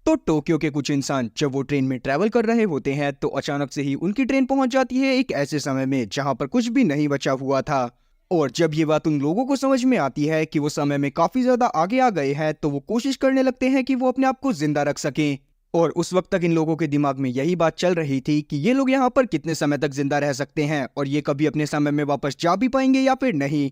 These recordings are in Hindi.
तो टोक्यो के कुछ इंसान जब वो ट्रेन में ट्रैवल कर रहे होते हैं तो अचानक से ही उनकी ट्रेन पहुंच जाती है एक ऐसे समय में जहां पर कुछ भी नहीं बचा हुआ था। और जब ये बात उन लोगों को समझ में आती है कि वो समय में काफी ज्यादा आगे आ गए हैं तो वो कोशिश करने लगते हैं कि वो अपने आप को जिंदा रख सकें। और उस वक्त तक इन लोगों के दिमाग में यही बात चल रही थी कि ये लोग यहाँ पर कितने समय तक जिंदा रह सकते हैं और ये कभी अपने समय में वापस जा भी पाएंगे या फिर नहीं।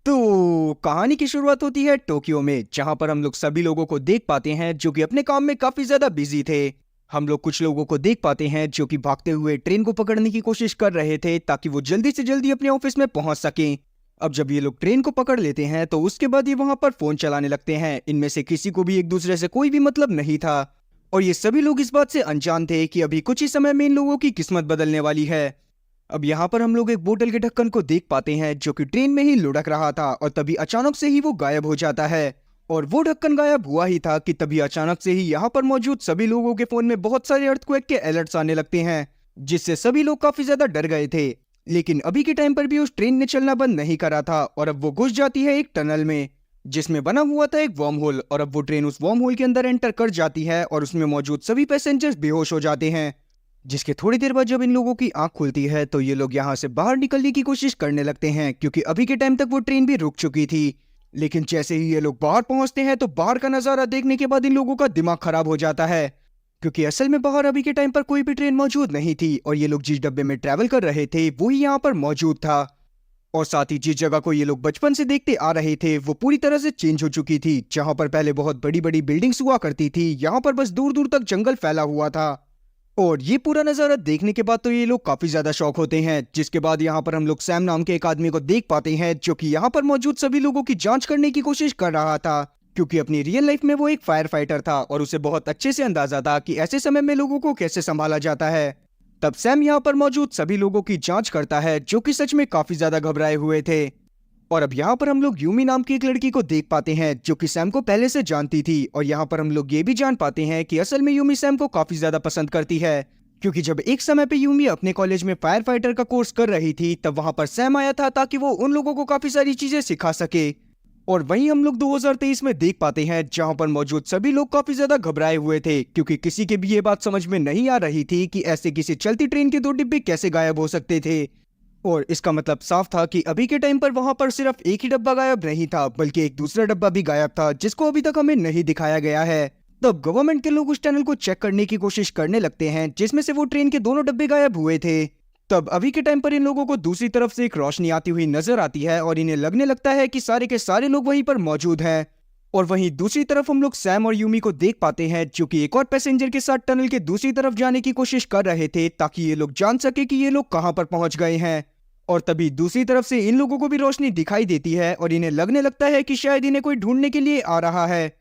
तो कहानी की शुरुआत होती है टोक्यो में, जहां पर हम लोग सभी लोगों को देख पाते हैं जो कि अपने काम में काफी ज्यादा बिजी थे। हम लोग कुछ लोगों को देख पाते हैं जो कि भागते हुए ट्रेन को पकड़ने की कोशिश कर रहे थे ताकि वो जल्दी से जल्दी अपने ऑफिस में पहुंच सकें। अब जब ये लोग ट्रेन को पकड़ लेते हैं तो उसके बाद ये वहां पर फोन चलाने लगते हैं। इनमें से किसी को भी एक दूसरे से कोई भी मतलब नहीं था और ये सभी लोग इस बात से अनजान थे कि अभी कुछ ही समय में इन लोगों की किस्मत बदलने वाली है। अब यहाँ पर हम लोग एक बोतल के ढक्कन को देख पाते हैं जो कि ट्रेन में ही लुढ़क रहा था और तभी अचानक से ही वो गायब हो जाता है। और वो ढक्कन गायब हुआ ही था कि तभी अचानक से ही यहाँ पर मौजूद सभी लोगों के फोन में बहुत सारे अर्थक्वेक के अलर्ट्स आने लगते हैं, जिससे सभी लोग काफी ज्यादा डर गए थे। लेकिन अभी के टाइम पर भी उस ट्रेन ने चलना बंद नहीं करा था और अब वो घुस जाती है एक टनल में जिसमें बना हुआ था एक वर्म होल। और अब वो ट्रेन उस वर्म होल के अंदर एंटर कर जाती है और उसमें मौजूद सभी पैसेंजर्स बेहोश हो जाते हैं। जिसके थोड़ी देर बाद जब इन लोगों की आंख खुलती है तो ये लोग यहाँ से बाहर निकलने की कोशिश करने लगते हैं क्योंकि अभी के टाइम तक वो ट्रेन भी रुक चुकी थी। लेकिन जैसे ही ये लोग बाहर पहुंचते हैं तो बाहर का नजारा देखने के बाद इन लोगों का दिमाग खराब हो जाता है क्योंकि असल में बाहर अभी के टाइम पर कोई भी ट्रेन मौजूद नहीं थी और ये लोग जिस डब्बे में ट्रैवल कर रहे थे वो ही यहाँ पर मौजूद था। और साथ ही जिस जगह को ये लोग बचपन से देखते आ रहे थे वो पूरी तरह से चेंज हो चुकी थी। जहां पर पहले बहुत बड़ी बड़ी बिल्डिंग्स हुआ करती थी, यहाँ पर बस दूर दूर तक जंगल फैला हुआ था। और ये पूरा नजारा देखने के बाद तो ये लोग काफी ज्यादा शौक होते हैं। जिसके बाद यहाँ पर हम लोग सैम नाम के एक आदमी को देख पाते हैं जो कि यहाँ पर मौजूद सभी लोगों की जांच करने की कोशिश कर रहा था क्योंकि अपनी रियल लाइफ में वो एक फायर फाइटर था और उसे बहुत अच्छे से अंदाजा था कि ऐसे समय में लोगों को कैसे संभाला जाता है। तब सैम यहाँ पर मौजूद सभी लोगों की जांच करता है जो कि सच में काफी ज्यादा घबराए हुए थे। और अब यहाँ पर हम लोग यूमी नाम की एक लड़की को देख पाते हैं जो कि सैम को पहले से जानती थी। और यहाँ पर हम लोग ये भी जान पाते हैं कि असल में यूमी सैम को काफी ज्यादा पसंद करती है क्योंकि जब एक समय पे यूमी अपने कॉलेज में फायर फाइटर का कोर्स कर रही थी तब वहां पर सैम आया था ताकि वो उन लोगों को काफी सारी चीजें सिखा सके। और वहीं हम लोग 2023 में देख पाते हैं जहां पर मौजूद सभी लोग काफी ज्यादा घबराए हुए थे क्योंकि किसी के भी ये बात समझ में नहीं आ रही थी कि ऐसे किसी चलती ट्रेन के दो डिब्बे कैसे गायब हो सकते थे। और इसका मतलब साफ था कि अभी के टाइम पर वहां पर सिर्फ एक ही डब्बा गायब नहीं था बल्कि एक दूसरा डब्बा भी गायब था जिसको अभी तक हमें नहीं दिखाया गया है। तब गवर्नमेंट के लोग उस टनल को चेक करने की कोशिश करने लगते हैं जिसमें से वो ट्रेन के दोनों डब्बे गायब हुए थे। तब अभी के टाइम पर इन लोगों को दूसरी तरफ से एक रोशनी आती हुई नजर आती है और इन्हें लगने लगता है कि सारे के सारे लोग वहीं पर मौजूद हैं। और वहीं दूसरी तरफ हम लोग सैम और यूमी को देख पाते हैं जो कि एक और पैसेंजर के साथ टनल के दूसरी तरफ जाने की कोशिश कर रहे थे ताकि ये लोग जान सके कि ये लोग कहां पर पहुंच गए हैं। और तभी दूसरी तरफ से इन लोगों को भी रोशनी दिखाई देती है और इन्हें लगने लगता है कि शायद इन्हें कोई ढूंढने के लिए आ रहा है।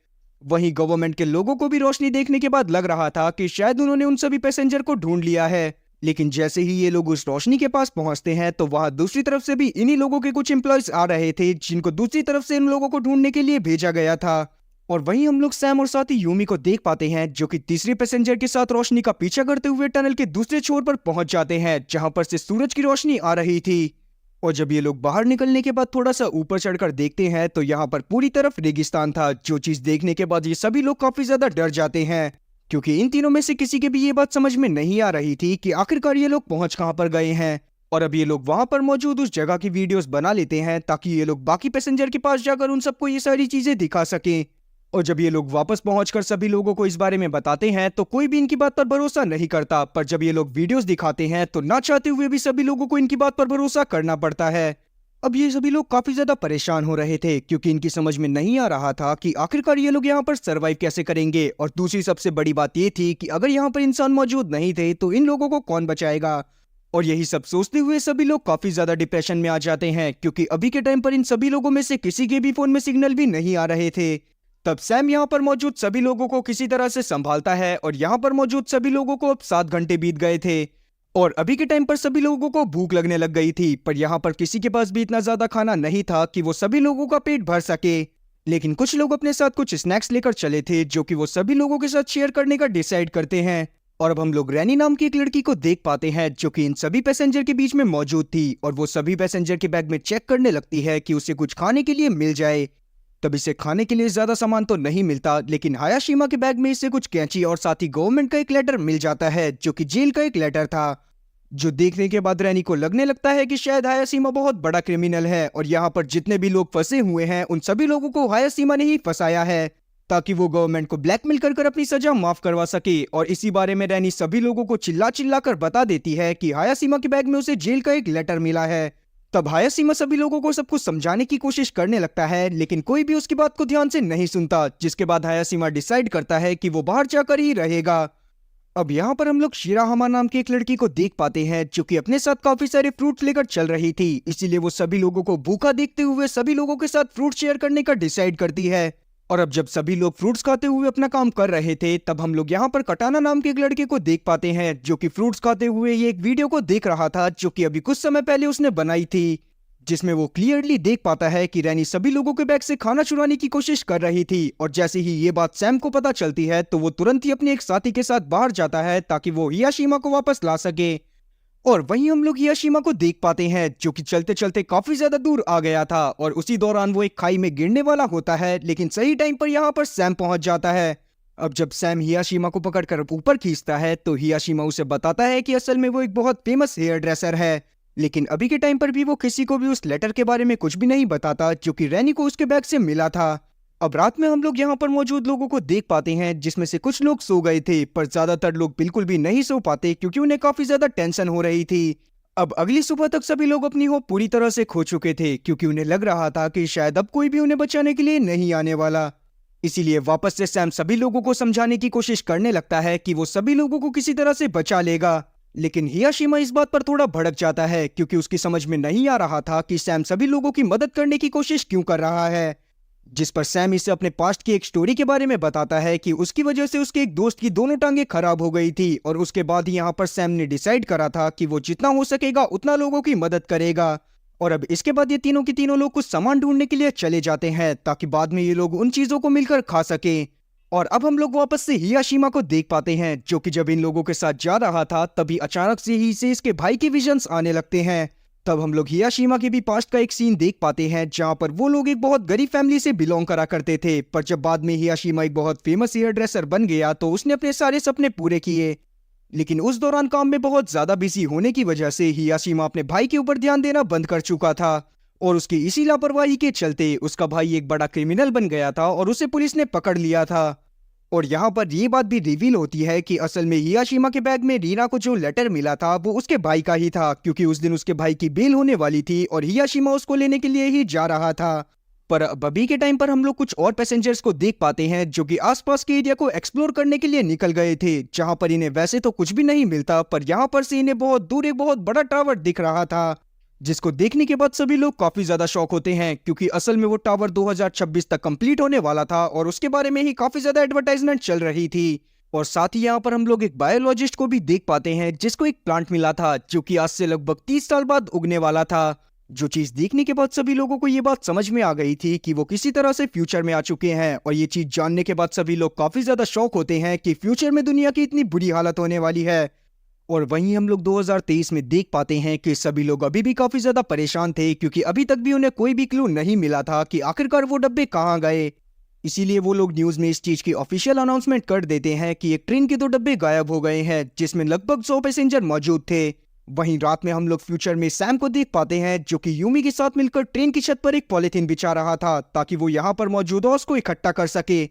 वहीं गवर्नमेंट के लोगों को भी रोशनी देखने के बाद लग रहा था कि शायद उन्होंने उन सभी पैसेंजर को ढूंढ लिया है। लेकिन जैसे ही ये लोग उस रोशनी के पास पहुंचते हैं तो वहां दूसरी तरफ से भी इन्हीं लोगों के कुछ एम्प्लॉयज आ रहे थे जिनको दूसरी तरफ से इन लोगों को ढूंढने के लिए भेजा गया था। और वहीं हम लोग सैम और साथ ही यूमी को देख पाते हैं जो कि तीसरे पैसेंजर के साथ रोशनी का पीछा करते हुए टनल के दूसरे छोर पर पहुंच जाते हैं जहां पर से सूरज की रोशनी आ रही थी। और जब ये लोग बाहर निकलने के बाद थोड़ा सा ऊपर चढ़कर देखते हैं तो यहाँ पर पूरी तरफ रेगिस्तान था। जो चीज देखने के बाद ये सभी लोग काफी ज्यादा डर जाते हैं क्योंकि इन तीनों में से किसी के भी ये बात समझ में नहीं आ रही थी कि आखिरकार ये लोग पहुंच कहां पर गए हैं। और अब ये लोग वहां पर मौजूद उस जगह की वीडियोस बना लेते हैं ताकि ये लोग बाकी पैसेंजर के पास जाकर उन सबको ये सारी चीजें दिखा सकें। और जब ये लोग वापस पहुंचकर सभी लोगों को इस बारे में बताते हैं तो कोई भी इनकी बात पर भरोसा नहीं करता, पर जब ये लोग वीडियोस दिखाते हैं तो ना चाहते हुए भी सभी लोगों को इनकी बात पर भरोसा करना पड़ता है। अब ये सभी लोग काफी ज्यादा परेशान हो रहे थे क्योंकि इनकी समझ में नहीं आ रहा था कि आखिरकार ये लोग यहाँ पर सरवाइव कैसे करेंगे। और दूसरी सबसे बड़ी बात ये थी कि अगर यहाँ पर इंसान मौजूद नहीं थे तो इन लोगों को कौन बचाएगा। और यही सब सोचते हुए सभी लोग काफी ज्यादा डिप्रेशन में आ जाते हैं क्योंकि अभी के टाइम पर इन सभी लोगों में से किसी के भी फोन में सिग्नल भी नहीं आ रहे थे। तब सैम यहाँ पर मौजूद सभी लोगों को किसी तरह से संभालता है और यहाँ पर मौजूद सभी लोगों को अब 7 घंटे बीत गए थे और अभी के टाइम पर सभी लोगों को भूख लगने लग गई थी, पर यहाँ पर किसी के पास भी इतना ज्यादा खाना नहीं था कि वो सभी लोगों का पेट भर सके। लेकिन कुछ लोग अपने साथ कुछ स्नैक्स लेकर चले थे जो कि वो सभी लोगों के साथ शेयर करने का डिसाइड करते हैं। और अब हम लोग रैनी नाम की एक लड़की को देख पाते हैं जो कि इन सभी पैसेंजर के बीच में मौजूद थी और वो सभी पैसेंजर के बैग में चेक करने लगती है कि उसे कुछ खाने के लिए मिल जाए। तब इसे खाने के लिए ज्यादा सामान तो नहीं मिलता, लेकिन हायाशिमा के बैग में इसे कुछ कैंची और साथ ही गवर्नमेंट का एक लेटर मिल जाता है जो कि जेल का एक लेटर था, जो देखने के बाद रैनी को लगने लगता है कि शायद हायाशिमा बहुत बड़ा क्रिमिनल है और यहाँ पर जितने भी लोग फंसे हुए हैं उन सभी लोगों को हायाशिमा ने ही फंसाया है ताकि वो गवर्नमेंट को ब्लैकमेल कर अपनी सजा माफ करवा सके। और इसी बारे में रैनी सभी लोगों को चिल्ला चिल्ला कर बता देती है कि हायाशिमा के बैग में उसे जेल का एक लेटर मिला है। तब हायाशिमा सभी लोगों को सब कुछ समझाने की कोशिश करने लगता है, लेकिन कोई भी उसकी बात को ध्यान से नहीं सुनता, जिसके बाद हायाशिमा डिसाइड करता है कि वो बाहर जाकर ही रहेगा। अब यहाँ पर हम लोग शिराहामा नाम की एक लड़की को देख पाते हैं जो कि अपने साथ काफी सारे फ्रूट्स लेकर चल रही थी, इसीलिए वो सभी लोगों को भूखा देखते हुए सभी लोगों के साथ फ्रूट शेयर करने का डिसाइड करती है। और अब जब सभी लोग फ्रूट्स खाते हुए अपना काम कर रहे थे, तब हम लोग यहाँ पर कटाना नाम के एक लड़के को देख पाते हैं जो कि फ्रूट्स खाते हुए ये एक वीडियो को देख रहा था जो कि अभी कुछ समय पहले उसने बनाई थी, जिसमें वो क्लियरली देख पाता है कि रैनी सभी लोगों के बैग से खाना चुराने की कोशिश कर रही थी। और जैसे ही ये बात सैम को पता चलती है तो वो तुरंत ही अपने एक साथी के साथ बाहर जाता है ताकि वो हियाशिमा को वापस ला सके। और वहीं हम लोग हियाशिमा को देख पाते हैं जो कि चलते चलते काफी ज्यादा दूर आ गया था और उसी दौरान वो एक खाई में गिरने वाला होता है, लेकिन सही टाइम पर यहाँ पर सैम पहुंच जाता है। अब जब सैम हियाशिमा को पकड़कर ऊपर खींचता है तो हियाशिमा उसे बताता है कि असल में वो एक बहुत फेमस हेयर ड्रेसर है, लेकिन अभी के टाइम पर भी वो किसी को भी उस लेटर के बारे में कुछ भी नहीं बताता जो कि रैनी को उसके बैग से मिला था। अब रात में हम लोग यहाँ पर मौजूद लोगों को देख पाते हैं जिसमें से कुछ लोग सो गए थे, पर ज्यादातर लोग बिल्कुल भी नहीं सो पाते क्योंकि उन्हें काफी ज्यादा टेंशन हो रही थी। अब अगली सुबह तक सभी लोग अपनी होप पूरी तरह से खो चुके थे क्योंकि उन्हें लग रहा था कि शायद अब कोई भी उन्हें बचाने के लिए नहीं आने वाला। इसीलिए वापस से सैम सभी लोगों को समझाने की कोशिश करने लगता है कि वो सभी लोगों को किसी तरह से बचा लेगा, लेकिन हियाशिमा इस बात पर थोड़ा भड़क जाता है क्योंकि उसकी समझ में नहीं आ रहा था कि सैम सभी लोगों की मदद करने की कोशिश क्यों कर रहा है। जिस पर सैम इसे अपने पास्ट की एक स्टोरी के बारे में बताता है कि उसकी वजह से उसके एक दोस्त की दोनों टांगे खराब हो गई थी और उसके बाद ही यहाँ पर सैम ने डिसाइड करा था कि वो जितना हो सकेगा उतना लोगों की मदद करेगा। और अब इसके बाद ये तीनों के तीनों लोग कुछ सामान ढूंढने के लिए चले जाते हैं ताकि बाद में ये लोग उन चीजों को मिलकर खा सके। और अब हम लोग वापस से हियाशिमा को देख पाते हैं जो कि जब इन लोगों के साथ जा रहा था तभी अचानक से ही इसे इसके भाई के विजन्स आने लगते हैं। तब हम लोग हियाशिमा के भी पास्ट का एक सीन देख पाते हैं जहां पर वो लोग एक बहुत गरीब फैमिली से बिलोंग करा करते थे, पर जब बाद में हियाशिमा एक बहुत फेमस हेयर ड्रेसर बन गया तो उसने अपने सारे सपने पूरे किए, लेकिन उस दौरान काम में बहुत ज्यादा बिजी होने की वजह से हियाशिमा अपने भाई के ऊपर ध्यान देना बंद कर चुका था और उसकी इसी लापरवाही के चलते उसका भाई एक बड़ा क्रिमिनल बन गया था और उसे पुलिस ने पकड़ लिया था। और यहाँ पर ये बात भी रिवील होती है कि असल में हियाशिमा के बैग में रीना को जो लेटर मिला था वो उसके भाई का ही था, क्योंकि उस दिन उसके भाई की बेल होने वाली थी और हियाशिमा उसको लेने के लिए ही जा रहा था। पर अब अभी के टाइम पर हम लोग कुछ और पैसेंजर्स को देख पाते हैं जो कि आसपास के एरिया को एक्सप्लोर करने के लिए निकल गए थे, जहां पर इन्हें वैसे तो कुछ भी नहीं मिलता, पर यहाँ पर से इन्हें बहुत दूर एक बहुत बड़ा टावर दिख रहा था, जिसको देखने के बाद सभी लोग काफी ज्यादा शॉक होते हैं क्योंकि असल में वो टावर 2026 तक कंप्लीट होने वाला था और उसके बारे में ही काफी ज्यादा एडवर्टाइजमेंट चल रही थी। और साथ ही यहाँ पर हम लोग एक बायोलॉजिस्ट को भी देख पाते हैं जिसको एक प्लांट मिला था जो कि आज से लगभग 30 साल बाद उगने वाला था। जो चीज देखने के बाद सभी लोगों को ये बात समझ में आ गई थी कि वो किसी तरह से फ्यूचर में आ चुके हैं, और ये चीज जानने के बाद सभी लोग काफी ज्यादा शॉक होते हैं कि फ्यूचर में दुनिया की इतनी बुरी हालत होने वाली है। और वहीं हम लोग 2023 में देख पाते हैं कि सभी लोग अभी भी काफी ज्यादा परेशान थे क्योंकि अभी तक भी उन्हें कोई भी क्लू नहीं मिला था कि आखिरकार वो डब्बे कहाँ गए। इसीलिए वो लोग न्यूज में इस चीज की ऑफिशियल अनाउंसमेंट कर देते हैं कि एक ट्रेन के 2 डब्बे गायब हो गए हैं जिसमें लगभग 100 पैसेंजर मौजूद थे। वहीं रात में हम लोग फ्यूचर में सैम को देख पाते हैं जो कि यूमी के साथ मिलकर ट्रेन की छत पर एक पॉलिथीन बिछा रहा था ताकि वो यहाँ पर मौजूद ओस को इकट्ठा कर सके।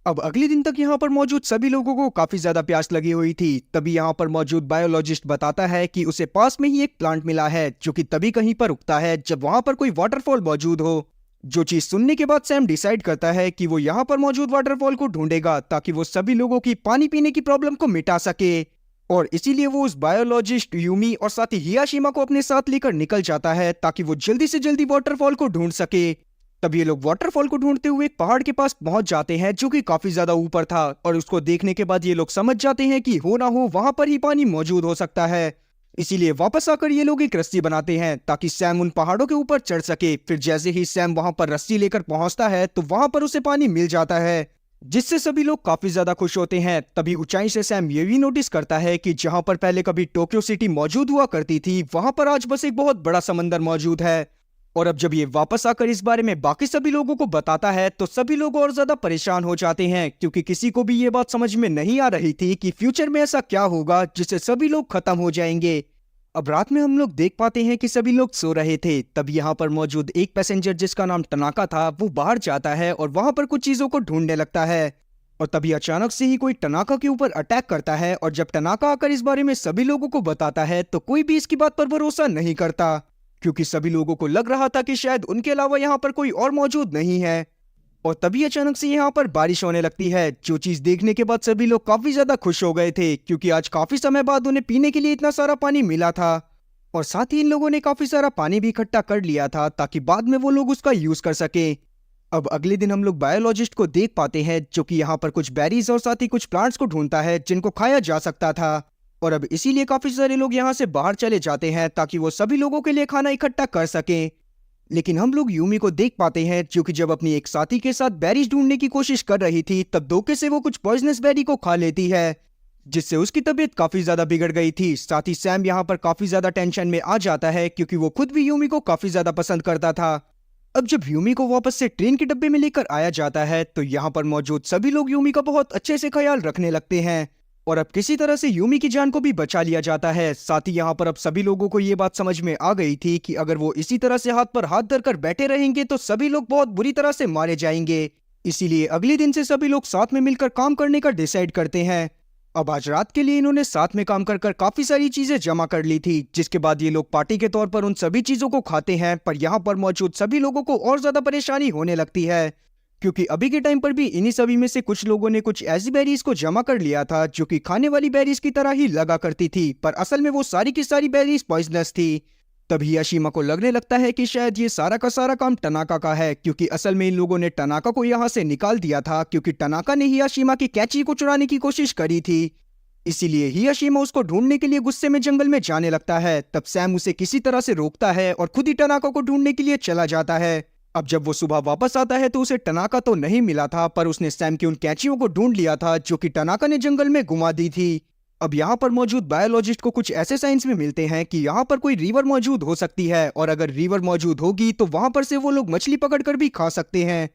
अब अगले दिन तक यहाँ पर मौजूद सभी लोगों को काफी ज्यादा प्यास लगी हुई थी, तभी यहाँ पर मौजूद बायोलॉजिस्ट बताता है कि उसे पास में ही एक प्लांट मिला है जो कि तभी कहीं पर उगता है जब वहां पर कोई वाटरफॉल मौजूद हो। जो चीज सुनने के बाद सैम डिसाइड करता है कि वो यहाँ पर मौजूद वाटरफॉल को ढूंढेगा ताकि वो सभी लोगों की पानी पीने की प्रॉब्लम को मिटा सके। और इसीलिए वो उस बायोलॉजिस्ट यूमी और साथ ही हियाशिमा को अपने साथ लेकर निकल जाता है ताकि वो जल्दी से जल्दी वाटरफॉल को ढूंढ सके। तब ये लोग वाटरफॉल को ढूंढते हुए एक पहाड़ के पास पहुंच जाते हैं जो कि काफी ज्यादा ऊपर था, और उसको देखने के बाद ये लोग समझ जाते हैं कि हो ना हो वहां पर ही पानी मौजूद हो सकता है। इसीलिए वापस आकर ये लोग एक रस्सी बनाते हैं ताकि सैम उन पहाड़ों के ऊपर चढ़ सके। फिर जैसे ही सैम वहां पर रस्सी लेकर पहुंचता है तो वहां पर उसे पानी मिल जाता है, जिससे सभी लोग काफी ज्यादा खुश होते हैं। तभी ऊंचाई से सैम ये भी नोटिस करता है कि जहां पर पहले कभी टोक्यो सिटी मौजूद हुआ करती थी वहां पर आज बस एक बहुत बड़ा समंदर मौजूद है। और अब जब ये वापस आकर इस बारे में बाकी सभी लोगों को बताता है तो सभी लोग और ज्यादा परेशान हो जाते हैं, क्योंकि किसी को भी ये बात समझ में नहीं आ रही थी कि फ्यूचर में ऐसा क्या होगा जिससे सभी लोग खत्म हो जाएंगे। अब रात में हम लोग देख पाते हैं कि सभी लोग सो रहे थे। तब यहाँ पर मौजूद एक पैसेंजर जिसका नाम टनाका था वो बाहर जाता है और वहां पर कुछ चीजों को ढूंढने लगता है। और तभी अचानक से ही कोई टनाका के ऊपर अटैक करता है, और जब टनाका आकर इस बारे में सभी लोगों को बताता है तो कोई भी इसकी बात पर भरोसा नहीं करता, क्योंकि सभी लोगों को लग रहा था कि शायद उनके अलावा यहाँ पर कोई और मौजूद नहीं है। और तभी अचानक से यहाँ पर बारिश होने लगती है, जो चीज देखने के बाद सभी लोग काफी ज्यादा खुश हो गए थे, क्योंकि आज काफी समय बाद उन्हें पीने के लिए इतना सारा पानी मिला था। और साथ ही इन लोगों ने काफी सारा पानी भी इकट्ठा कर लिया था ताकि बाद में वो लोग उसका यूज कर सके। अब अगले दिन हम लोग बायोलॉजिस्ट को देख पाते हैं, जो कि यहाँ पर कुछ बेरीज और साथ ही कुछ प्लांट्स को ढूंढता है जिनको खाया जा सकता था। और अब इसीलिए काफी सारे लोग यहाँ से बाहर चले जाते हैं ताकि वो सभी लोगों के लिए खाना इकट्ठा कर सकें। लेकिन हम लोग यूमी को देख पाते हैं, जो कि जब अपनी एक साथी के साथ बेरीज ढूंढने की कोशिश कर रही थी तब धोखे से वो कुछ पॉइजनस बेरी को खा लेती है, जिससे उसकी तबीयत काफी ज्यादा बिगड़ गई थी। साथ ही सैम यहाँ पर काफी ज्यादा टेंशन में आ जाता है, क्योंकि वो खुद भी यूमी को काफी ज्यादा पसंद करता था। अब जब यूमी को वापस से ट्रेन के डब्बे में लेकर आया जाता है तो यहाँ पर मौजूद सभी लोग यूमी का बहुत अच्छे से ख्याल रखने लगते हैं, और अब किसी तरह से यूमी की जान को भी बचा लिया जाता है। साथ ही यहाँ पर अब सभी लोगों को ये बात समझ में आ गई थी कि अगर वो इसी तरह से हाथ पर हाथ धरकर बैठे रहेंगे तो सभी लोग बहुत बुरी तरह से मारे जाएंगे। इसीलिए अगले दिन से सभी लोग साथ में मिलकर काम करने का डिसाइड करते हैं। अब आज रात के लिए इन्होंने साथ में काम कर काफी सारी चीजें जमा कर ली थी, जिसके बाद ये लोग पार्टी के तौर पर उन सभी चीजों को खाते हैं। पर यहाँ पर मौजूद सभी लोगों को और ज्यादा परेशानी होने लगती है, क्योंकि अभी के टाइम पर भी इन्हीं सभी में से कुछ लोगों ने कुछ ऐसी बेरीज को जमा कर लिया था जो कि खाने वाली बेरीज की तरह ही लगा करती थी, पर असल में वो सारी की सारी बेरीज पॉइजनस थी। तभी हियाशिमा को लगने लगता है कि शायद ये सारा का सारा काम टनाका का है, क्योंकि असल में इन लोगों ने टनाका को यहाँ से निकाल दिया था, क्योंकि टनाका ने हियाशिमा की कैची को चुराने की कोशिश करी थी। इसीलिए हियाशिमा उसको ढूंढने के लिए गुस्से में जंगल में जाने लगता है। तब सैम उसे किसी तरह से रोकता है और खुद ही टनाका को ढूंढने के लिए चला जाता है। अब जब वो सुबह वापस आता है तो उसे टनाका तो नहीं मिला था, पर उसने सैम की उन कैंचियों को ढूंढ लिया था जो कि टनाका ने जंगल में घुमा दी थी। अब यहाँ पर मौजूद बायोलॉजिस्ट को कुछ ऐसे साइंस में मिलते हैं कि यहाँ पर कोई रिवर मौजूद हो सकती है, और अगर रिवर मौजूद होगी तो वहां पर से वो लोग मछली पकड़कर भी खा सकते हैं।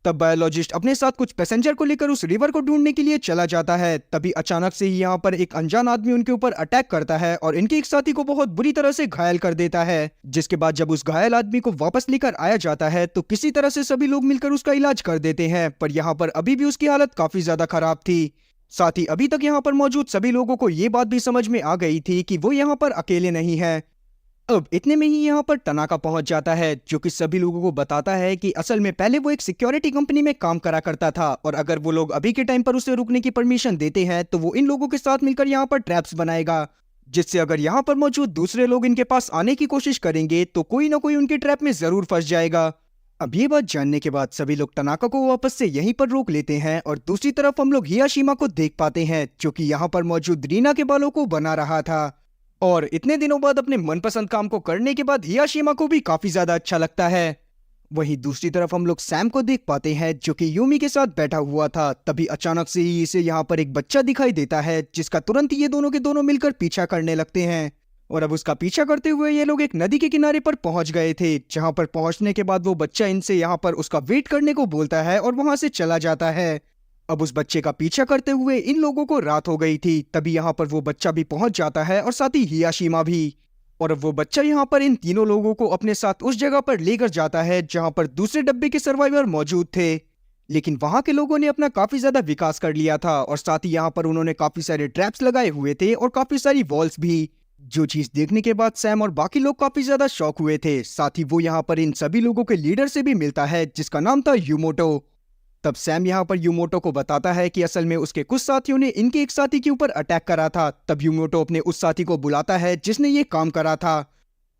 तब बायोलॉजिस्ट अपने साथ कुछ पैसेंजर को लेकर उस रिवर को ढूंढने के लिए चला जाता है। तभी अचानक से ही यहाँ पर एक अनजान आदमी उनके ऊपर अटैक करता है और इनके एक साथी को बहुत बुरी तरह से घायल कर देता है, जिसके बाद जब उस घायल आदमी को वापस लेकर आया जाता है तो किसी तरह से सभी लोग मिलकर उसका इलाज कर देते हैं। पर यहाँ पर अभी भी उसकी हालत काफी ज्यादा खराब थी। साथ ही अभी तक यहाँ पर मौजूद सभी लोगों को ये बात भी समझ में आ गई थी कि वो यहाँ पर अकेले नहीं है। अब इतने में ही यहाँ पर टनाका पहुंच जाता है, जो कि सभी लोगों को बताता है कि असल में पहले वो एक सिक्योरिटी कंपनी में काम करा करता था, और अगर वो लोग अभी के टाइम पर उसे रुकने की परमिशन देते हैं तो वो इन लोगों के साथ मिलकर यहाँ पर ट्रैप्स बनाएगा, जिससे अगर यहाँ पर मौजूद दूसरे लोग इनके पास आने की कोशिश करेंगे तो कोई ना कोई उनके ट्रैप में जरूर फंस जाएगा। अब ये बात जानने के बाद सभी लोग टनाका को वापस से यहीं पर रोक लेते हैं, और दूसरी तरफ हम लोग हियाशिमा को देख पाते हैं, जो कि यहाँ पर मौजूद रीना के बालों को बना रहा था। और इतने दिनों बाद अपने मनपसंद काम को करने के बाद हियाशिमा को भी काफी ज्यादा अच्छा लगता है। वहीं दूसरी तरफ हम लोग सैम को देख पाते हैं, जो कि यूमी के साथ बैठा हुआ था। तभी अचानक से ही इसे यहाँ पर एक बच्चा दिखाई देता है, जिसका तुरंत ये दोनों के दोनों मिलकर पीछा करने लगते हैं। और अब उसका पीछा करते हुए ये लोग एक नदी के किनारे पर पहुंच गए थे, जहां पर पहुंचने के बाद वो बच्चा इनसे यहाँ पर उसका वेट करने को बोलता है और वहां से चला जाता है। अब उस बच्चे का पीछा करते हुए इन लोगों को रात हो गई थी। तभी यहाँ पर वो बच्चा भी पहुंच जाता है और साथ ही हियाशिमा भी। और अब वो बच्चा यहाँ पर इन तीनों लोगों को अपने साथ उस जगह पर लेकर जाता है जहां पर दूसरे डब्बे के सर्वाइवर मौजूद थे, लेकिन वहां के लोगों ने अपना काफी ज्यादा विकास कर लिया था, और साथ ही यहाँ पर उन्होंने काफी सारे ट्रैप्स लगाए हुए थे और काफी सारी वॉल्स भी, जो चीज देखने के बाद सैम और बाकी लोग काफी ज्यादा शॉक हुए थे। साथ ही वो यहाँ पर इन सभी लोगों के लीडर से भी मिलता है, जिसका नाम था यूमोटो। तब सैम यहाँ पर यूमोटो को बताता है कि असल में उसके कुछ साथियों ने इनके एक साथी के ऊपर अटैक करा था। तब यूमोटो अपने उस साथी को बुलाता है जिसने ये काम करा था,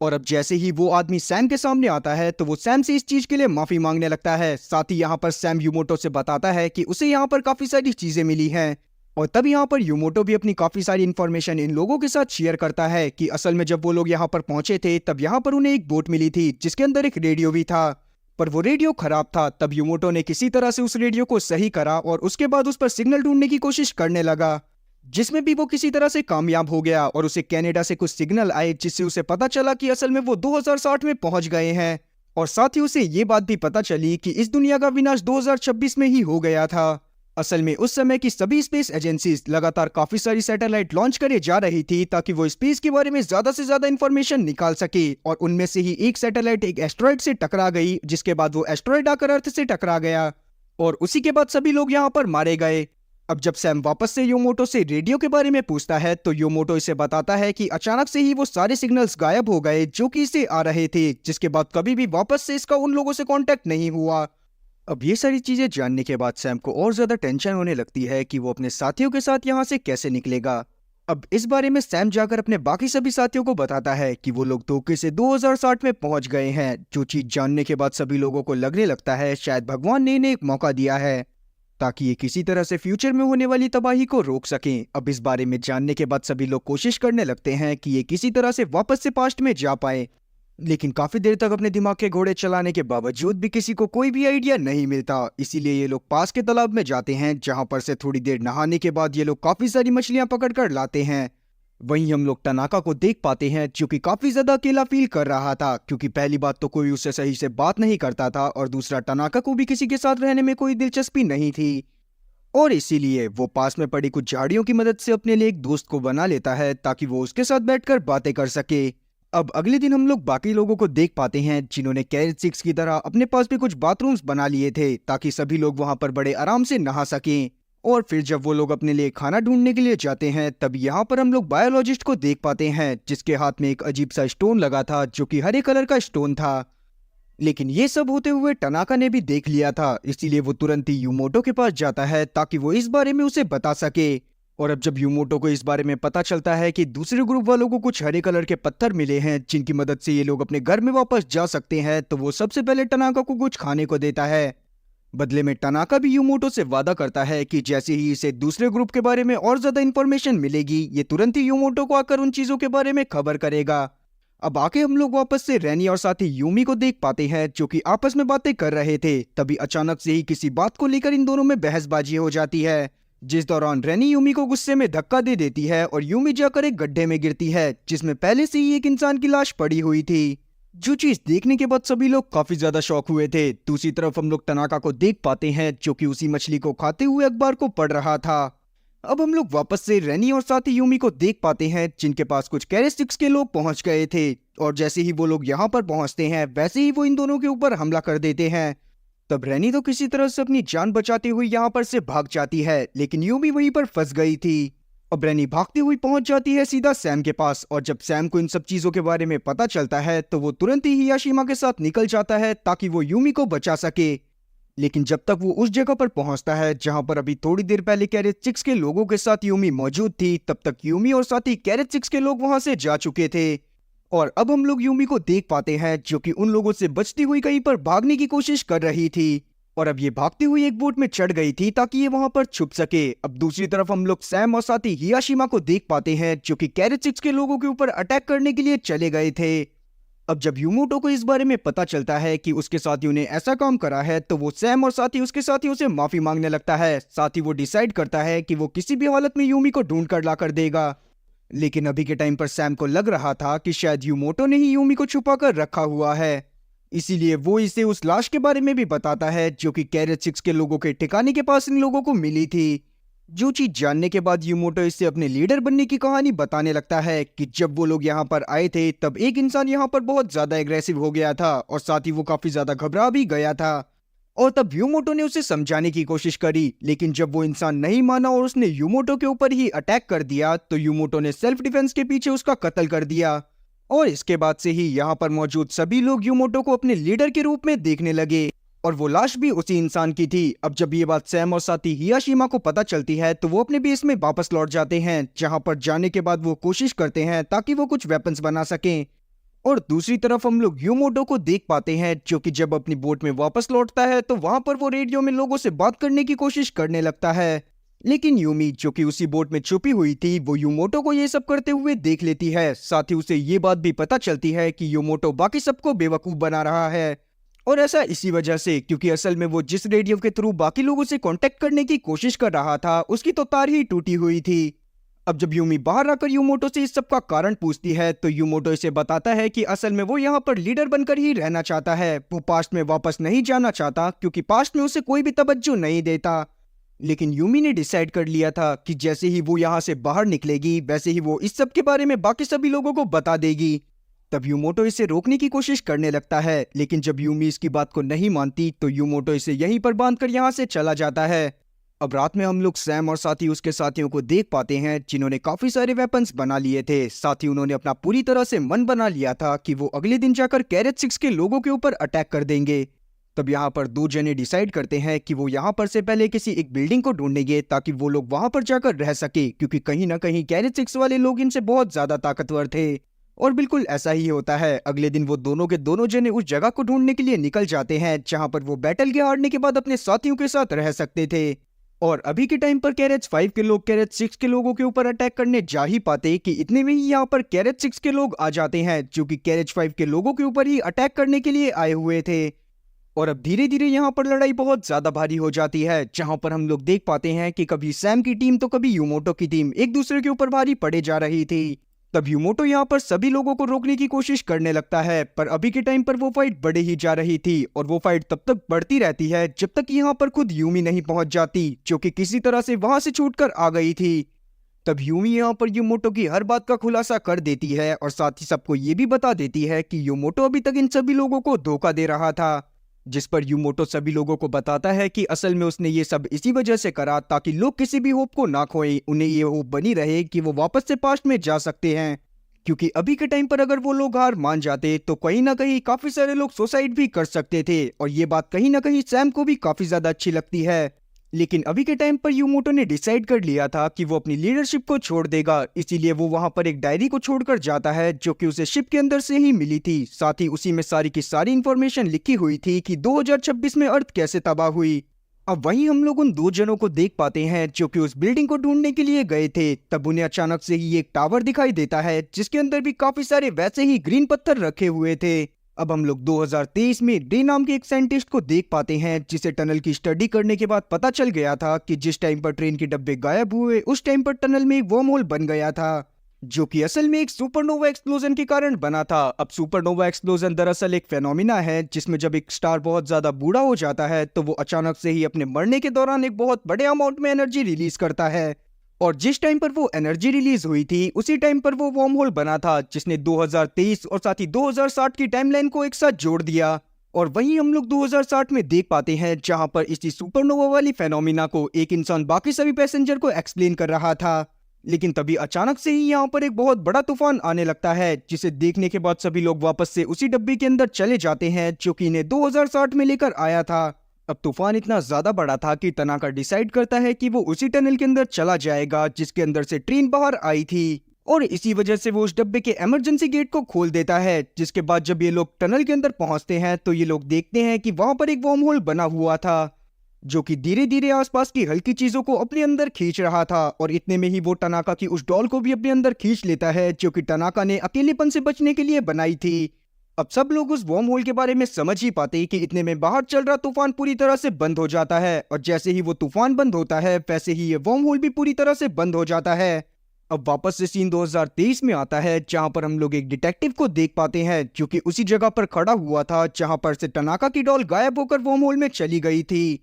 और अब जैसे ही वो आदमी सैम के सामने आता है तो वो सैम से इस चीज के लिए माफी मांगने लगता है। साथ ही यहाँ पर सैम यूमोटो से बताता है कि उसे यहाँ पर काफी सारी चीजें मिली हैं, और तब यहाँ पर यूमोटो भी अपनी काफी सारी इन्फॉर्मेशन इन लोगों के साथ शेयर करता है कि असल में जब वो लोग यहाँ पर पहुंचे थे तब यहाँ पर उन्हें एक बोट मिली थी जिसके अंदर एक रेडियो भी था, पर वो रेडियो खराब था। तब यूमोटो ने किसी तरह से उस रेडियो को सही करा और उसके बाद उस पर सिग्नल ढूंढने की कोशिश करने लगा, जिसमें भी वो किसी तरह से कामयाब हो गया, और उसे कनाडा से कुछ सिग्नल आए जिससे उसे पता चला कि असल में वो 2060 में पहुंच गए हैं। और साथ ही उसे ये बात भी पता चली कि इस दुनिया का विनाश 2026 में ही हो गया था। असल में उस समय की सभी स्पेस एजेंसीज लगातार काफी सारी सैटेलाइट लॉन्च करे जा रही थी ताकि वो स्पेस के बारे में ज्यादा से ज्यादा इंफॉर्मेशन निकाल सके, और उनमें से ही एक सैटेलाइट एक एस्ट्रॉइड से टकरा गई, जिसके बाद वो एस्ट्रॉइड आकर अर्थ से टकरा गया और उसी के बाद सभी लोग यहाँ पर मारे गए। अब जब सैम वापस से योमोटो से रेडियो के बारे में पूछता है तो योमोटो इसे बताता है कि अचानक से ही वो सारे सिग्नल्स गायब हो गए जो कि इसे आ रहे थे, जिसके बाद कभी भी वापस से इसका उन लोगों से कांटेक्ट नहीं हुआ। अब ये सारी चीजें जानने के बाद सैम को और ज्यादा टेंशन होने लगती है कि वो अपने साथियों के साथ यहाँ से कैसे निकलेगा। अब इस बारे में सैम जाकर अपने बाकी सभी साथियों को बताता है कि वो लोग धोखे से 2060 में पहुंच गए हैं। जो चीज जानने के बाद सभी लोगों को लगने लगता है शायद भगवान ने इन्हें एक मौका दिया है ताकि ये किसी तरह से फ्यूचर में होने वाली तबाही को रोक सकें। अब इस बारे में जानने के बाद सभी लोग कोशिश करने लगते हैं कि ये किसी तरह से वापस से पास्ट में जा पाए, लेकिन काफी देर तक अपने दिमाग के घोड़े चलाने के बावजूद भी किसी को कोई भी आइडिया नहीं मिलता। इसीलिए ये लोग पास के तालाब में जाते हैं, जहां पर से थोड़ी देर नहाने के बाद ये लोग काफी सारी मछलियां पकड़ कर लाते हैं। वहीं हम लोग टनाका को देख पाते हैं जो कि काफी ज्यादा अकेला फील कर रहा था, क्योंकि पहली बात तो कोई उससे सही से बात नहीं करता था और दूसरा टनाका को भी किसी के साथ रहने में कोई दिलचस्पी नहीं थी, और इसीलिए वो पास में पड़ी कुछ झाड़ियों की मदद से अपने लिए एक दोस्त को बना लेता है ताकि वो उसके साथ बैठकर बातें कर सके। अब अगले दिन हम लोग बाकी लोगों को देख पाते हैं जिन्होंने कैरेट 6 की तरह अपने पास भी कुछ बाथरूम्स बना लिए थे ताकि सभी लोग वहां पर बड़े आराम से नहा सकें। और फिर जब वो लोग अपने लिए खाना ढूंढने के लिए जाते हैं तब यहाँ पर हम लोग बायोलॉजिस्ट को देख पाते हैं जिसके हाथ में एक अजीब सा स्टोन लगा था जो कि हरे कलर का स्टोन था। लेकिन ये सब होते हुए टनाका ने भी देख लिया था, इसीलिए वो तुरंत ही यूमोटो के पास जाता है ताकि वो इस बारे में उसे बता सके। और अब जब यूमोटो को इस बारे में पता चलता है कि दूसरे ग्रुप वालों को कुछ हरे कलर के पत्थर मिले हैं जिनकी मदद से ये लोग अपने घर में वापस जा सकते हैं, तो वो सबसे पहले टनाका को कुछ खाने को देता है। बदले में टनाका भी यूमोटो से वादा करता है कि जैसे ही इसे दूसरे ग्रुप के बारे में और ज्यादा इंफॉर्मेशन मिलेगी ये तुरंत ही यूमोटो को आकर उन चीजों के बारे में खबर करेगा। अब आके हम लोग वापस से रैनी और साथी यूमी को देख पाते हैं जो कि आपस में बातें कर रहे थे। तभी अचानक से ही किसी बात को लेकर इन दोनों में बहसबाजी हो जाती है, जिस दौरान रैनी यूमी को गुस्से में धक्का दे देती है और यूमी जाकर एक गड्ढे में गिरती है जिसमें पहले से ही एक इंसान की लाश पड़ी हुई थी। जो चीज देखने के बाद सभी लोग काफी ज्यादा शॉक हुए थे। दूसरी तरफ हम लोग टनाका को देख पाते हैं जो कि उसी मछली को खाते हुए अखबार को पढ़ रहा था। अब हम लोग वापस से रैनी और साथी यूमी को देख पाते हैं जिनके पास कुछ कैरेस्टिक्स के लोग पहुंच गए थे, और जैसे ही वो लोग यहाँ पर पहुंचते हैं वैसे ही वो इन दोनों के ऊपर हमला कर देते हैं। तब रैनी तो किसी तरह से अपनी जान बचाते हुए यहाँ पर से भाग जाती है, लेकिन यूमी वहीं पर फंस गई थी। अब रैनी भागती हुई पहुंच जाती है सीधा सैम के पास, और जब सैम को इन सब चीजों के बारे में पता चलता है तो वो तुरंत ही हियाशिमा के साथ निकल जाता है ताकि वो यूमी को बचा सके। लेकिन जब तक वो उस जगह पर पहुंचता है जहां पर अभी थोड़ी देर पहले कैरेट 6 के लोगों के साथ यूमी मौजूद थी, तब तक यूमी और साथी कैरेट 6 के लोग वहां से जा चुके थे। और अब हम लोग यूमी को देख पाते हैं जो कि उन लोगों से बचती हुई कहीं पर भागने की कोशिश कर रही थी, और अब ये भागती हुई एक बोट में चढ़ गई थी ताकि ये वहां पर छुप सके। अब दूसरी तरफ हम लोग सैम और साथी हियाशिमा को देख पाते हैं जो कि कैरेट 6 के लोगों के ऊपर अटैक करने के लिए चले गए थे। अब जब यूमोटो को इस बारे में पता चलता है कि उसके साथियों ने ऐसा काम करा है तो वो सैम और साथी उसके साथियों से माफी मांगने लगता है। साथ ही वो डिसाइड करता है कि वो किसी भी हालत में यूमी को ढूंढ कर ला कर देगा। लेकिन अभी के टाइम पर सैम को लग रहा था कि शायद यूमोटो ने ही यूमी को छुपा कर रखा हुआ है, इसीलिए वो इसे उस लाश के बारे में भी बताता है जो कि कैरेट 6 के लोगों के ठिकाने के पास इन लोगों को मिली थी। जो चीज जानने के बाद यूमोटो इससे अपने लीडर बनने की कहानी बताने लगता है कि जब वो लोग यहाँ पर आए थे तब एक इंसान यहाँ पर बहुत ज्यादा एग्रेसिव हो गया था और साथ ही वो काफी ज्यादा घबरा भी गया था, और तब यूमोटो ने उसे समझाने की कोशिश करी, लेकिन जब वो इंसान नहीं माना और उसने यूमोटो के ऊपर ही अटैक कर दिया तो यूमोटो ने सेल्फ डिफेंस के पीछे उसका कत्ल कर दिया। और इसके बाद से ही यहाँ पर मौजूद सभी लोग यूमोटो को अपने लीडर के रूप में देखने लगे, और वो लाश भी उसी इंसान की थी। अब जब ये बात सैम और साथी हियाशिमा को पता चलती है तो वो अपने बेस में वापस लौट जाते हैं, जहां पर जाने के बाद वो कोशिश करते हैं ताकि वो कुछ वेपन्स बना सकें। और दूसरी तरफ हम लोग यूमोटो को देख पाते हैं जो कि जब अपनी बोट में वापस लौटता है तो वहां पर वो रेडियो में लोगों से बात करने की कोशिश करने लगता है। लेकिन यूमी जो कि उसी बोट में छुपी हुई थी वो यूमोटो को ये सब करते हुए देख लेती है। साथ ही उसे ये बात भी पता चलती है कि यूमोटो बाकी सबको बेवकूफ बना रहा है, और ऐसा इसी वजह से क्योंकि असल में वो जिस रेडियो के थ्रू बाकी लोगों से कांटेक्ट करने की कोशिश कर रहा था उसकी तो तार ही टूटी हुई थी। अब जब यूमी बाहर आकर यूमोटो से इस सब का कारण पूछती है तो यूमोटो इसे बताता है कि असल में वो यहाँ पर लीडर बनकर ही रहना चाहता है, वो पास्ट में वापस नहीं जाना चाहता क्योंकि पास्ट में उसे कोई भी तवज्जो नहीं देता। लेकिन यूमी ने डिसाइड कर लिया था कि जैसे ही वो यहाँ से बाहर निकलेगी वैसे ही वो इस सब के बारे में बाकी सभी लोगों को बता देगी। तब यूमोटो इसे रोकने की कोशिश करने लगता है, लेकिन जब यूमी इसकी बात को नहीं मानती तो यूमोटो इसे यहीं पर बांधकर यहाँ से चला जाता है। अब रात में हम लोग सैम और साथ ही उसके साथियों को देख पाते हैं जिन्होंने काफी सारे वेपन्स बना लिए थे। साथ ही उन्होंने अपना पूरी तरह से मन बना लिया था कि वो अगले दिन जाकर कैरेज 6 के लोगों के ऊपर अटैक कर देंगे। तब यहाँ पर दो जने डिसाइड करते हैं कि वो यहाँ पर से पहले किसी एक बिल्डिंग को ढूंढेंगे ताकि वो लोग वहां पर जाकर रह सके, क्योंकि कहीं ना कहीं कैरेज 6 वाले लोग इनसे बहुत ज्यादा ताकतवर थे। और बिल्कुल ऐसा ही होता है। अगले दिन वो दोनों के दोनों जने उस जगह को ढूंढने के लिए निकल जाते हैं जहां पर वो बैटल के हारने के बाद अपने साथियों के साथ रह सकते थे। और अभी के टाइम पर कैरेज 5 के लोग कैरेज 6 के लोगों के ऊपर अटैक करने जा ही पाते कि इतने में ही यहाँ पर कैरेज 6 के लोग आ जाते हैं जो कि कैरेज 5 के लोगों के ऊपर ही अटैक करने के लिए आए हुए थे। और अब धीरे धीरे यहाँ पर लड़ाई बहुत ज्यादा भारी हो जाती है, जहां पर हम लोग देख पाते हैं कि कभी सैम की टीम तो कभी यूमोटो की टीम एक दूसरे के ऊपर भारी पड़े जा रही थी। तब यूमोटो यहाँ पर सभी लोगों को रोकने की कोशिश करने लगता है, पर अभी के टाइम पर वो फाइट बढ़े ही जा रही थी और वो फाइट तब तक बढ़ती रहती है जब तक यहाँ पर खुद यूमी नहीं पहुंच जाती, जो कि किसी तरह से वहां से छूटकर आ गई थी। तब यूमी यहाँ पर यूमोटो की हर बात का खुलासा कर देती है और साथ ही सबको ये भी बता देती है कि यूमोटो अभी तक इन सभी लोगों को धोखा दे रहा था। जिस पर यूमोटो सभी लोगों को बताता है कि असल में उसने ये सब इसी वजह से करा ताकि लोग किसी भी होप को ना खोएं, उन्हें ये होप बनी रहे कि वो वापस से पास्ट में जा सकते हैं, क्योंकि अभी के टाइम पर अगर वो लोग हार मान जाते तो कहीं ना कहीं काफी सारे लोग सुसाइड भी कर सकते थे। और ये बात कहीं ना कहीं सैम को भी काफी ज्यादा अच्छी लगती है। लेकिन अभी के टाइम पर यूमोटो ने डिसाइड कर लिया था कि वो अपनी लीडरशिप को छोड़ देगा, इसीलिए वो वहां पर एक डायरी को छोड़कर जाता है जो कि उसे शिप के अंदर से ही मिली थी। साथ ही उसी में सारी की सारी इंफॉर्मेशन लिखी हुई थी कि 2026 में अर्थ कैसे तबाह हुई। अब वहीं हम लोग उन दो जनों को देख पाते हैं जो कि उस बिल्डिंग को ढूंढने के लिए गए थे। तब उन्हें अचानक से ही एक टावर दिखाई देता है जिसके अंदर भी काफी सारे वैसे ही ग्रीन पत्थर रखे हुए थे। अब हम लोग 2023 में डे नाम के एक साइंटिस्ट को देख पाते हैं जिसे टनल की स्टडी करने के बाद पता चल गया था कि जिस टाइम पर ट्रेन के डब्बे गायब हुए उस टाइम पर टनल में एक वर्म होल बन गया था, जो कि असल में एक सुपरनोवा एक्सप्लोजन के कारण बना था। अब सुपरनोवा एक्सप्लोजन दरअसल एक फेनोमिना है जिसमें जब एक स्टार बहुत ज्यादा बूढ़ा हो जाता है तो वो अचानक से ही अपने मरने के दौरान एक बहुत बड़े अमाउंट में एनर्जी रिलीज करता है। और जिस टाइम पर वो एनर्जी रिलीज हुई थी उसी टाइम पर वो वर्म होल बना था जिसने 2023 और साथ ही 2060 की टाइमलाइन को एक साथ जोड़ दिया। और वहीं हम लोग 2060 में देख पाते हैं जहां पर इसी सुपरनोवा वाली फेनोमिना को एक इंसान बाकी सभी पैसेंजर को एक्सप्लेन कर रहा था। लेकिन तभी अचानक से ही यहाँ पर एक बहुत बड़ा तूफान आने लगता है जिसे देखने के बाद सभी लोग वापस से उसी डब्बे के अंदर चले जाते हैं जो कि इन्हें 2060 में लेकर आया था। अब तूफान इतना ज्यादा बड़ा था कि तनाका डिसाइड करता है कि वो उसी टनल के अंदर चला जाएगा जिसके अंदर से ट्रेन बाहर आई थी, और इसी वजह से वो उस डब्बे के इमरजेंसी गेट को खोल देता है। जिसके बाद जब ये लोग टनल के अंदर पहुंचते हैं तो ये लोग देखते हैं कि वहां पर एक वर्म होल बना हुआ था जो कि धीरे धीरे आसपास की हल्की चीजों को अपने अंदर खींच रहा था। और इतने में ही वो टनाका की उस डॉल को भी अपने अंदर खींच लेता है जो कि टनाका ने अकेलेपन से बचने के लिए बनाई थी। अब सब लोग उस वर्म होल के बारे में समझ ही पाते कि इतने में बाहर चल रहा तूफान पूरी तरह से बंद हो जाता है, और जैसे ही वो तूफान बंद होता है वैसे ही ये वर्म होल भी पूरी तरह से बंद हो जाता है। अब वापस से सीन 2023 में आता है जहां पर हम लोग एक डिटेक्टिव को देख पाते हैं जो कि उसी जगह पर खड़ा हुआ था जहां पर से टनाका की डॉल गायब होकर वर्म होल में चली गई थी।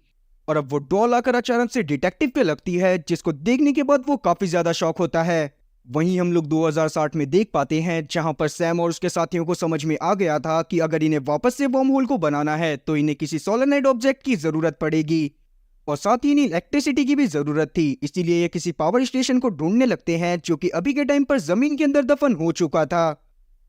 और अब वो डॉल आकर अचानक से डिटेक्टिव पे लगती है जिसको देखने के बाद वो काफी ज्यादा शॉक होता है। वहीं हम लोग 2060 में देख पाते हैं जहां पर सैम और उसके साथियों को समझ में आ गया था कि अगर इन्हें वापस से वर्म होल को बनाना है तो इन्हें किसी सोलेनॉइड ऑब्जेक्ट की जरूरत पड़ेगी, और साथ ही इन्हें इलेक्ट्रिसिटी की भी जरूरत थी। इसीलिए ये किसी पावर स्टेशन को ढूंढने लगते हैं जो कि अभी के टाइम पर जमीन के अंदर दफन हो चुका था।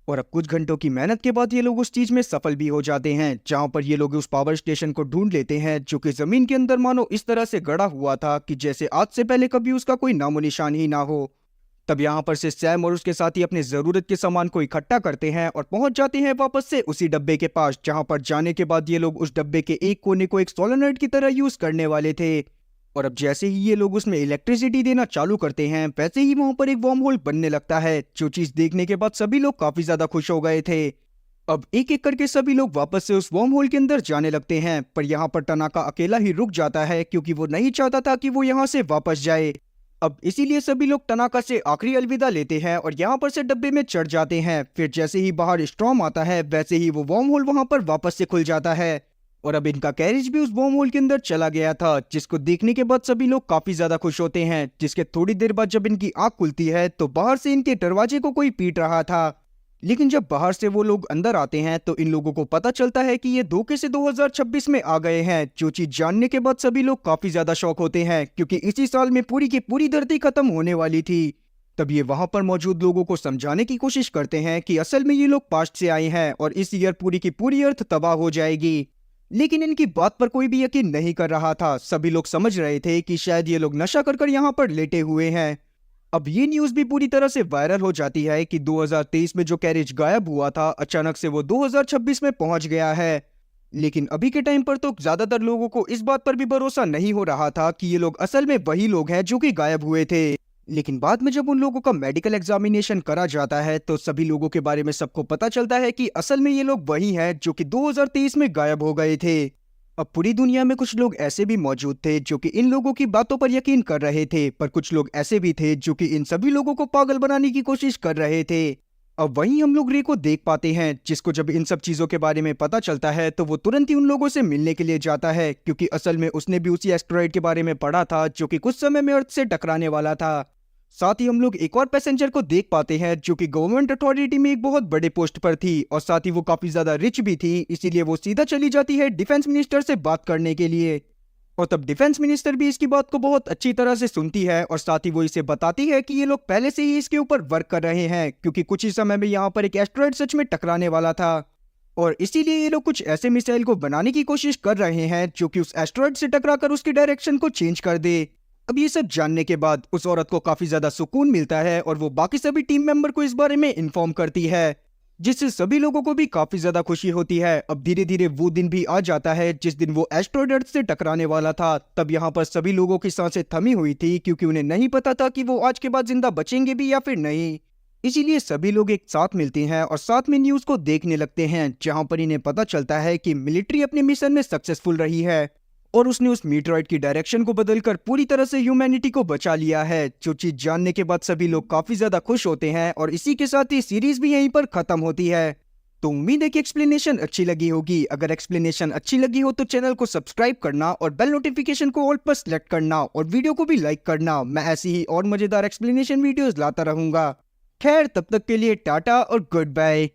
और अब कुछ घंटों की मेहनत के बाद ये लोग उस चीज में सफल भी हो जाते हैं जहां पर ये लोग उस पावर स्टेशन को ढूंढ लेते हैं जो कि जमीन के अंदर मानो इस तरह से गड़ा हुआ था कि जैसे आज से पहले कभी उसका कोई नामो निशान ही ना हो। तब यहाँ पर से सैम और उसके साथी अपने जरूरत के सामान को इकट्ठा करते हैं और पहुंच जाते हैं वापस से उसी डब्बे के पास, जहां पर जाने के बाद ये लोग उस डब्बे के एक कोने को एक सोलेनॉइड की तरह यूज करने वाले थे। और अब जैसे ही ये लोग उसमें इलेक्ट्रिसिटी देना चालू करते हैं वैसे ही वहां पर एक वर्म होल बनने लगता है, जो चीज देखने के बाद सभी लोग काफी ज्यादा खुश हो गए थे। अब एक एक करके सभी लोग वापस से उस वर्म होल के अंदर जाने लगते हैं, पर यहाँ पर टनाका अकेला ही रुक जाता है क्योंकि वो नहीं चाहता था कि वो यहाँ से वापस जाए। अब इसीलिए सभी लोग तनाका से आखिरी अलविदा लेते हैं और यहाँ पर से डब्बे में चढ़ जाते हैं। फिर जैसे ही बाहर स्टॉर्म आता है वैसे ही वो वर्म होल वहां पर वापस से खुल जाता है और अब इनका कैरेज भी उस वर्म होल के अंदर चला गया था, जिसको देखने के बाद सभी लोग काफी ज्यादा खुश होते हैं। जिसके थोड़ी देर बाद जब इनकी आंख खुलती है तो बाहर से इनके दरवाजे को कोई पीट रहा था। लेकिन जब बाहर से वो लोग अंदर आते हैं तो इन लोगों को पता चलता है कि ये धोखे से 2026 में आ गए हैं। जो चीज जानने के बाद सभी लोग काफी ज्यादा शॉक होते हैं क्योंकि इसी साल में पूरी की पूरी धरती खत्म होने वाली थी। तब ये वहां पर मौजूद लोगों को समझाने की कोशिश करते हैं कि असल में ये लोग पास्ट से आए हैं और इस ईयर पूरी की पूरी अर्थ तबाह हो जाएगी। लेकिन इनकी बात पर कोई भी यकीन नहीं कर रहा था। सभी लोग समझ रहे थे कि शायद ये लोग नशा कर यहाँ पर लेटे हुए हैं। अब ये न्यूज भी पूरी तरह से वायरल हो जाती है कि 2023 में जो कैरेज गायब हुआ था अचानक से वो 2026 में पहुंच गया है। लेकिन अभी के टाइम पर तो ज्यादातर लोगों को इस बात पर भी भरोसा नहीं हो रहा था कि ये लोग असल में वही लोग हैं जो कि गायब हुए थे। लेकिन बाद में जब उन लोगों का मेडिकल एग्जामिनेशन करा जाता है तो सभी लोगों के बारे में सबको पता चलता है कि असल में ये लोग वही हैं जो कि 2023 में गायब हो गए थे। अब पूरी दुनिया में कुछ लोग ऐसे भी मौजूद थे जो कि इन लोगों की बातों पर यकीन कर रहे थे, पर कुछ लोग ऐसे भी थे जो कि इन सभी लोगों को पागल बनाने की कोशिश कर रहे थे। अब वहीं हम लोग रे को देख पाते हैं, जिसको जब इन सब चीजों के बारे में पता चलता है तो वो तुरंत ही उन लोगों से मिलने के लिए जाता है, क्योंकि असल में उसने भी उसी एस्टेरॉयड के बारे में पढ़ा था जो कि कुछ समय में अर्थ से टकराने वाला था। साथ ही हम लोग एक और पैसेंजर को देख पाते हैं जो कि गवर्नमेंट अथॉरिटी में एक बहुत बड़े पोस्ट पर थी और साथ ही वो काफी ज्यादा रिच भी थी, इसीलिए वो सीधा चली जाती है डिफेंस मिनिस्टर से बात करने के लिए। और तब डिफेंस मिनिस्टर भी इसकी बात को बहुत अच्छी तरह से सुनती है और साथ ही वो इसे बताती है कि ये लोग पहले से ही इसके ऊपर वर्क कर रहे हैं, क्योंकि कुछ ही समय में यहाँ पर एक एस्टेरॉयड सच में टकराने वाला था और इसीलिए ये लोग कुछ ऐसे मिसाइल को बनाने की कोशिश कर रहे हैं जो कि उस एस्टेरॉयड से टकराकर उसकी डायरेक्शन को चेंज कर दे। अब ये सब जानने के बाद उस औरत को काफी ज्यादा सुकून मिलता है और वो बाकी सभी टीम मेंबर को इस बारे में इन्फॉर्म करती है, जिससे सभी लोगों को भी काफी ज्यादा खुशी होती है। अब धीरे धीरे वो दिन भी आ जाता है जिस दिन वो एस्टेरॉयड अर्थ से टकराने वाला था। तब यहाँ पर सभी लोगों की सांसें थमी हुई थी क्योंकि उन्हें नहीं पता था कि वो आज के बाद जिंदा बचेंगे भी या फिर नहीं। इसीलिए सभी लोग एक साथ मिलते हैं और साथ में न्यूज को देखने लगते हैं, जहां पर इन्हें पता चलता है कि मिलिट्री अपने मिशन में सक्सेसफुल रही है और उसने उस मीटरॉइड की डायरेक्शन को बदलकर पूरी तरह से ह्यूमैनिटी को बचा लिया है। जो चीज जानने के बाद सभी लोग काफी ज्यादा खुश होते हैं और इसी के साथ ही सीरीज भी यहीं पर खत्म होती है। तो उम्मीद है कि एक्सप्लेनेशन अच्छी लगी होगी। अगर एक्सप्लेनेशन अच्छी लगी हो तो चैनल को सब्सक्राइब करना और बेल नोटिफिकेशन को ऑल पर सेलेक्ट करना और वीडियो को भी लाइक करना। मैं ऐसी ही और मजेदार एक्सप्लेनेशन वीडियोस लाता रहूंगा। खैर, तब तक के लिए टाटा और गुड बाय।